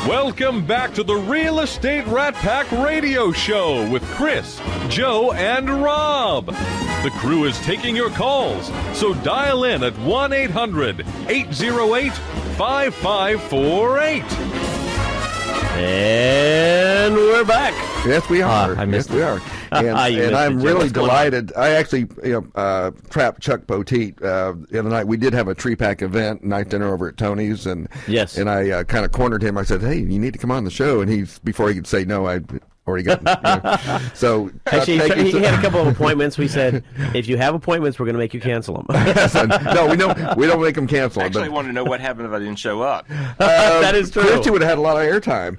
Welcome back to the Real Estate Rat Pack Radio Show with Chris, Joe, and Rob. The crew is taking your calls, so dial in at 1-800-808-5548. And we're back. Yes, we are. Yes, we are. And I'm really delighted. I actually trapped Chuck Poteet the other night. We did have a tree pack event, night dinner over at Tony's, and and I kind of cornered him. I said, "Hey, you need to come on the show." And before he could say no, I already got. So actually, he had a couple of appointments. We said, if you have appointments, we're going to make you cancel them. No, we don't make them cancel. I actually want to know what happened if I didn't show up. That is true. Christy would have had a lot of airtime.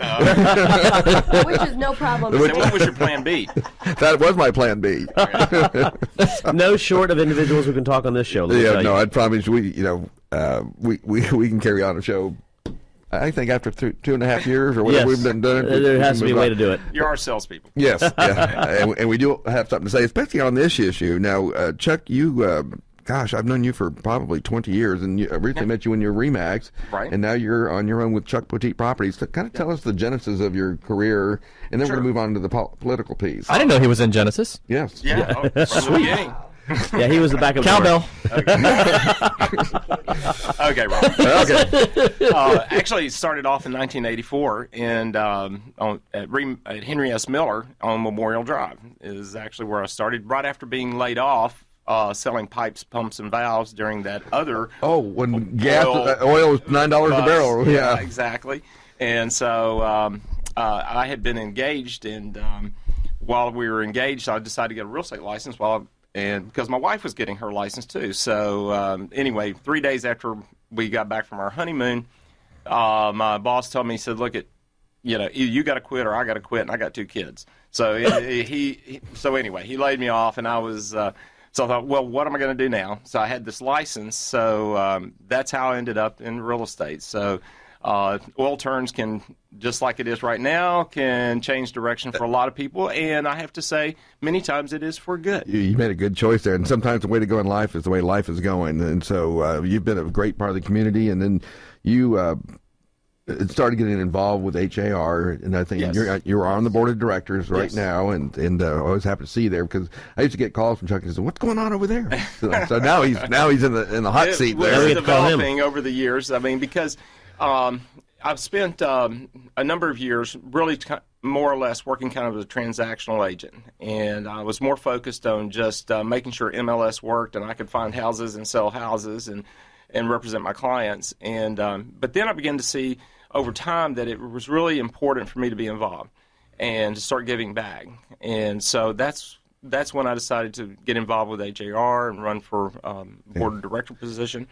Which is no problem. So what was your plan B? That was my plan B. No short of individuals who can talk on this show. I promise we can carry on a show. I think after 2.5 years or whatever we've been doing it. There has to be a way to do it. You're our salespeople. Yes, and we do have something to say, especially on this issue. Now, Chuck, you, gosh, I've known you for probably 20 years, and I originally met you when you were RE/MAX, right? And now you're on your own with Chuck Poteet Properties. So kind of tell us the genesis of your career, and then we're going to move on to the political piece. I didn't know he was in Genesis. Yes. Yeah. From the beginning. Yeah, he was the backup cowbell. Okay, Rob. Actually, it started off in 1984, and at Henry S. Miller on Memorial Drive is actually where I started. Right after being laid off, selling pipes, pumps, and valves during that other. Oh, when oil was $9 a barrel. Yeah, exactly. And so I had been engaged, and while we were engaged, I decided to get a real estate license and because my wife was getting her license too. So anyway, 3 days after we got back from our honeymoon, my boss told me, he said, "Look, either you got to quit or I got to quit," and I got 2 kids. So anyway, he laid me off, and I was. So I thought, well, what am I going to do now? So I had this license, so that's how I ended up in real estate. So oil turns can, just like it is right now, can change direction for a lot of people, and I have to say, many times it is for good. You made a good choice there, and sometimes the way to go in life is the way life is going, and so you've been a great part of the community, and then you started getting involved with HAR, and I think you're on the board of directors right now, and I always happy to see you there because I used to get calls from Chuck and say, "What's going on over there?" So now he's in the hot seat there. It's developing over the years. I mean, because I've spent a number of years really more or less working kind of as a transactional agent, and I was more focused on just making sure MLS worked and I could find houses and sell houses and represent my clients. And but then I began to see over time that it was really important for me to be involved and to start giving back. And so that's when I decided to get involved with HAR and run for board of director position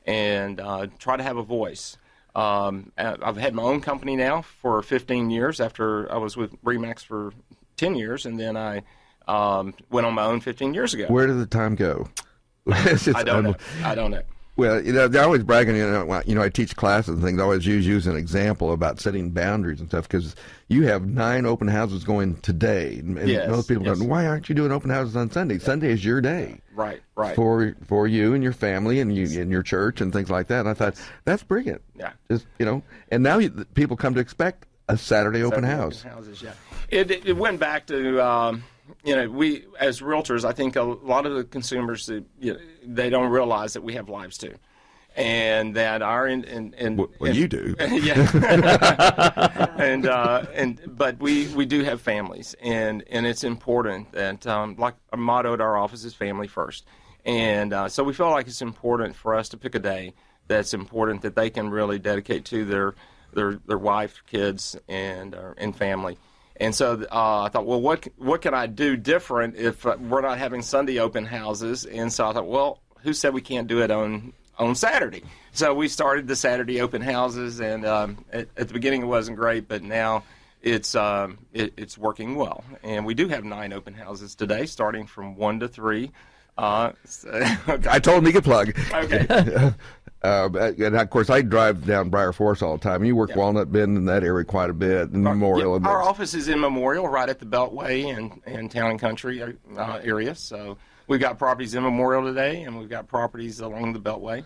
and try to have a voice. I've had my own company now for 15 years after I was with RE/MAX for 10 years, and then I went on my own 15 years ago. Where did the time go? I don't know. Well, they're always bragging, I teach classes and things. I always use you as an example about setting boundaries and stuff because you have 9 open houses going today. And most people go, why aren't you doing open houses on Sunday? Sunday is your day. Right. For you and your family and you and your church and things like that. And I thought, that's brilliant. Yeah. Just, and now people come to expect a Saturday open house. Open houses, yeah. It went back to... we as realtors, I think a lot of the consumers, they don't realize that we have lives too, and that you do, yeah, but we do have families, and it's important that like our motto at our office is family first, and so we feel like it's important for us to pick a day that's important that they can really dedicate to their wife, kids, and family. And so I thought, well, what can I do different if we're not having Sunday open houses? And so I thought, well, who said we can't do it on Saturday? So we started the Saturday open houses, and at the beginning it wasn't great, but now it's working well. And we do have 9 open houses today, starting from 1 to 3. Okay. I told him he could plug. Okay. And of course, I drive down Briar Forest all the time. You work Walnut Bend in that area quite a bit, and Memorial. Our office is in Memorial, right at the Beltway and Town and Country area. So we've got properties in Memorial today, and we've got properties along the Beltway.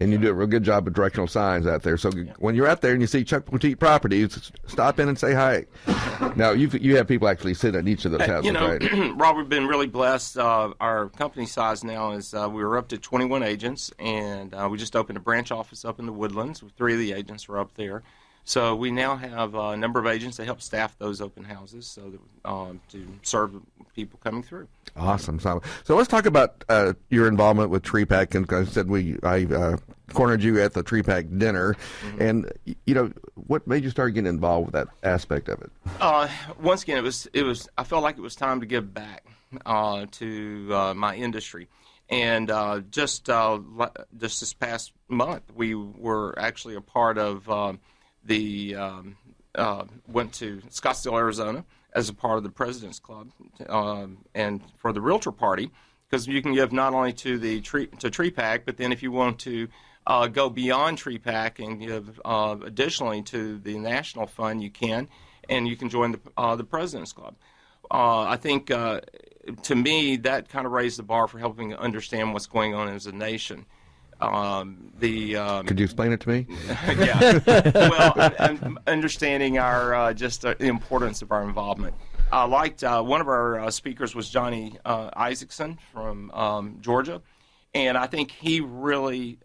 And you do a real good job of directional signs out there. So when you're out there and you see Chuck Poteet Properties, stop in and say hi. Now, you have people actually sit at each of those houses, right? Rob, we've been really blessed. Our company size now is we were up to 21 agents, and we just opened a branch office up in the Woodlands. 3 of the agents are up there. So we now have a number of agents that help staff those open houses so that, to serve people coming through. Awesome. So let's talk about your involvement with Tree Pack. And I said I cornered you at the Tree Pack dinner. And, what made you start getting involved with that aspect of it? Once again, it was. I felt like it was time to give back to my industry. And just this past month, we were actually a part of went to Scottsdale, Arizona, as a part of the President's Club, and for the Realtor Party, because you can give not only to Tree Pack, but then if you want to go beyond Tree Pack and give additionally to the National Fund, you can, and you can join the President's Club. I think to me that kind of raised the bar for helping understand what's going on as a nation. Could you explain it to me? Yeah. Well, understanding our just the importance of our involvement. I liked one of our speakers was Johnny Isaacson from Georgia, and I think he really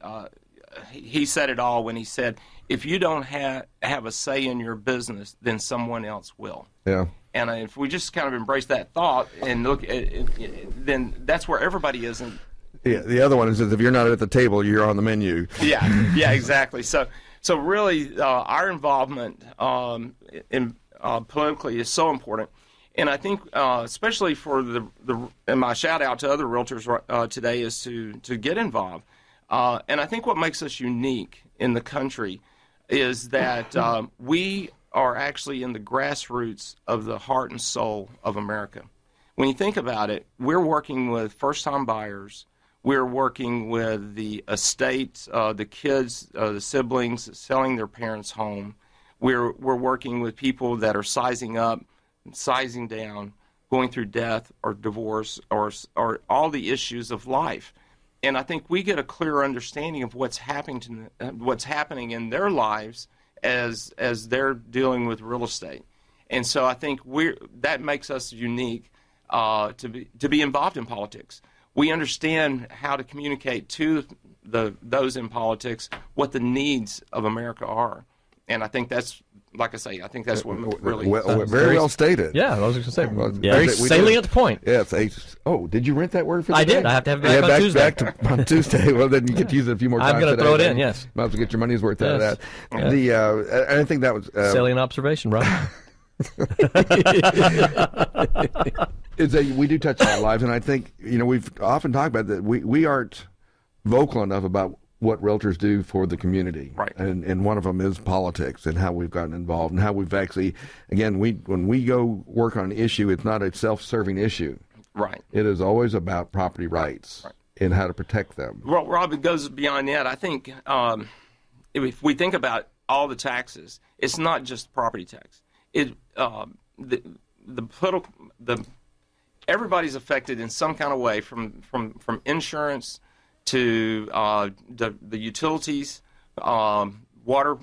he said it all when he said, "If you don't have a say in your business, then someone else will." Yeah. And if we just kind of embrace that thought and look at it, then that's where everybody is. Yeah, the other one is if you're not at the table, you're on the menu. Yeah, exactly. So really, our involvement in politically is so important, and I think especially for and my shout out to other realtors today is to get involved. And I think what makes us unique in the country is that we are actually in the grassroots of the heart and soul of America. When you think about it, we're working with first-time buyers. We're working with the estate, the kids, the siblings selling their parents' home. We're working with people that are sizing up, sizing down, going through death or divorce or all the issues of life. And I think we get a clearer understanding of what's happening in their lives as they're dealing with real estate. And so I think that makes us unique to be involved in politics. We understand how to communicate to those in politics what the needs of America are, and I think that's, like I say, I think that's what really very well stated. Yeah, I was going to say, Yeah. very salient point. Yeah. Did you rent that word for the I day? did. I have to have it back on Tuesday. On Tuesday. Well, then you get to use it a few more times. I'm going to throw it in. Yes. Might as well get your money's worth out of Yes. that. Yes. I think that was Salient observation, Rob. we do touch on our lives, and I think we've often talked about that we aren't vocal enough about what realtors do for the community, right? And one of them is politics and how we've gotten involved and how we've actually, again, when we go work on an issue, it's not a self-serving issue, right? It is always about property rights and how to protect them. Well, Rob, it goes beyond that. I think if we think about all the taxes, it's not just property tax. Everybody's affected in some kind of way, from insurance to the utilities, water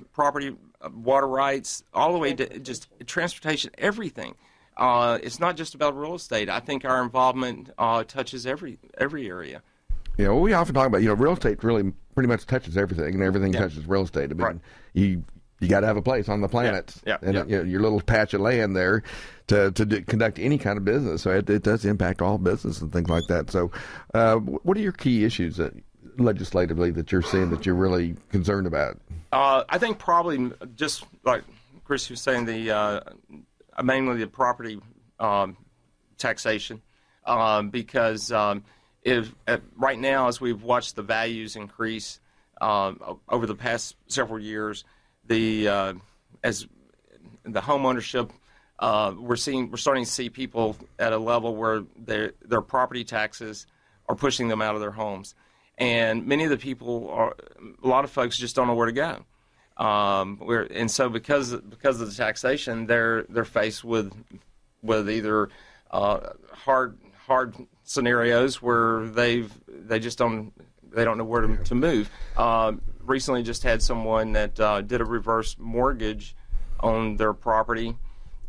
rights, all the way to just transportation, everything. It's not just about real estate. I think our involvement touches every area. Yeah, well, we often talk about, real estate really pretty much touches everything, and everything touches real estate. I mean, you got to have a place on the planet, and your little patch of land there to conduct any kind of business. So it does impact all business and things like that. So, what are your key issues legislatively that you're seeing that you're really concerned about? I think probably just like Chris was saying, mainly the property taxation, because right now, as we've watched the values increase over the past several years, as the home ownership, we're starting to see people at a level where their property taxes are pushing them out of their homes, and many of the people a lot of folks just don't know where to go. And so because of the taxation, they're faced with either hard scenarios where they just don't they don't know where to move. Recently, just had someone that did a reverse mortgage on their property,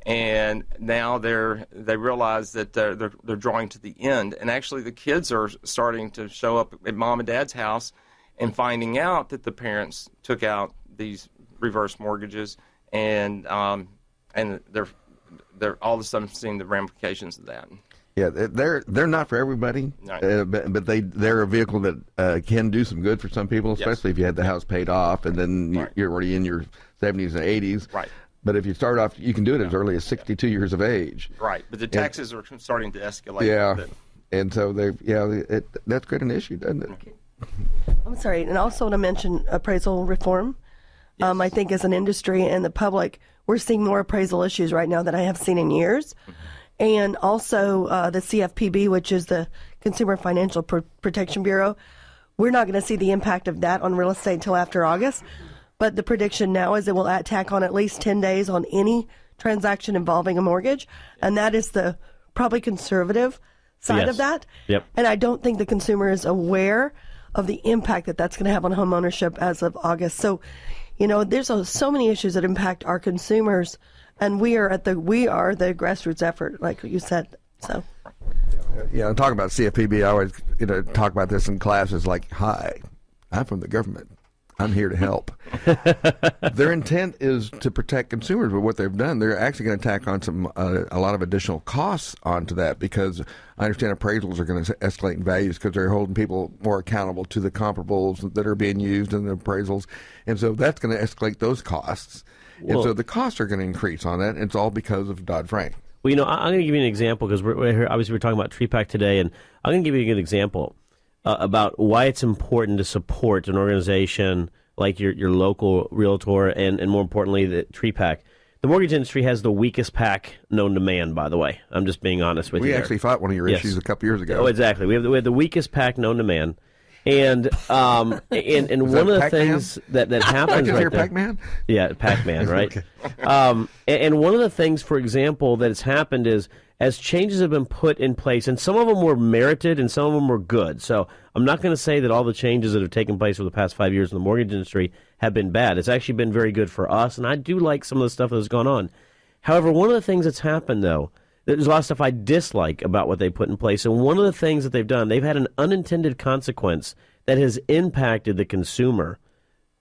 and now they realize that they're drawing to the end, and actually the kids are starting to show up at mom and dad's house and finding out that the parents took out these reverse mortgages, and they're all of a sudden seeing the ramifications of that. Yeah, they're not for everybody, Right. but they're a vehicle that can do some good for some people, especially if you had the house paid off and then Right. you're already in your 70s and 80s. Right. But if you start off, you can do it as early as 62 years of age. Right, but the taxes are starting to escalate. Yeah, a bit. and so that's quite an issue, doesn't it? I'm sorry, and also to mention appraisal reform. I think as an industry and the public, we're seeing more appraisal issues right now than I have seen in years. And also the CFPB, which is the Consumer Financial Protection Bureau, we're not going to see the impact of that on real estate until after August. But the prediction now is it will tack on at least 10 days on any transaction involving a mortgage. And that is the probably conservative side Yes. of that. Yep. And I don't think the consumer is aware of the impact that that's going to have on home ownership as of August. So, there's so many issues that impact our consumers, and we are the grassroots effort, like you said. So, Yeah, and talking about CFPB, I always talk about this in classes. Like, hi, I'm from the government. I'm here to help. Their intent is to protect consumers, but what they've done, they're actually going to tack on a lot of additional costs onto that, because I understand appraisals are going to escalate in values because they're holding people more accountable to the comparables that are being used in the appraisals, and so that's going to escalate those costs, and so the costs are going to increase on that. And it's all because of Dodd-Frank. Well, I'm going to give you an example, because obviously we're talking about TreePack today, and I'm going to give you a good example about why it's important to support an organization like your local realtor and more importantly, the TreePack. The mortgage industry has the weakest pack known to man, by the way. I'm just being honest with you. We there. actually fought one of your issues a couple years ago. Oh, exactly. We have the weakest pack known to man. And one of the Pac-Man? things that happens Is right there there, Pac-Man? yeah, Pac-Man, right? Okay. And one of the things, for example, that has happened is as changes have been put in place, and some of them were merited and some of them were good. So I'm not going to say that all the changes that have taken place over the past 5 years in the mortgage industry have been bad. It's actually been very good for us, and I do like some of the stuff that's gone on. However, one of the things that's happened, though, there's a lot of stuff I dislike about what they put in place. And one of the things that they've done, they've had an unintended consequence that has impacted the consumer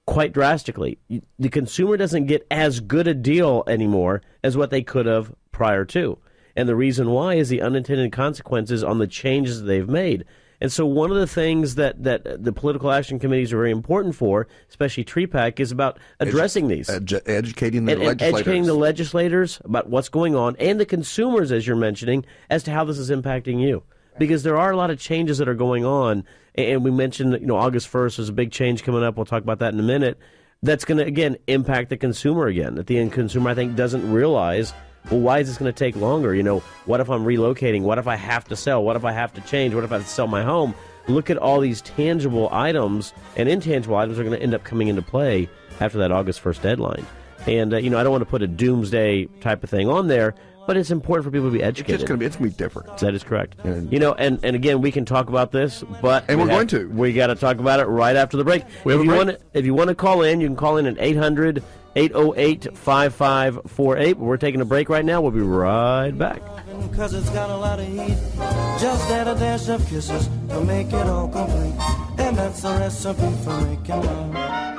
quite drastically. The consumer doesn't get as good a deal anymore as what they could have prior to. And the reason why is the unintended consequences on the changes that they've made. And so one of the things that the political action committees are very important for, especially TreePack, is about addressing these. Educating the And legislators. educating the legislators about what's going on, and the consumers, as you're mentioning, as to how this is impacting you. Because there are a lot of changes that are going on, and we mentioned that, August 1st, there's a big change coming up. We'll talk about that in a minute. That's going to, again, impact the consumer again. That the end consumer, I think, doesn't realize, well, why is this going to take longer? What if I'm relocating? What if I have to sell? What if I have to change? What if I have to sell my home? Look at all these tangible items, and intangible items are going to end up coming into play after that August 1st deadline. And, I don't want to put a doomsday type of thing on there, but it's important for people to be educated. It's going to be different. That is correct. And- And again, we can talk about this, but And we're going to. We got to talk about it right after the break. We have a break? If you want to call in, you can call in at 800-808-5548. We're taking a break right now. We'll be right back. 'Cause it's got a lot of heat. Just add a dash of kisses to make it all complete. And that's the recipe for making love.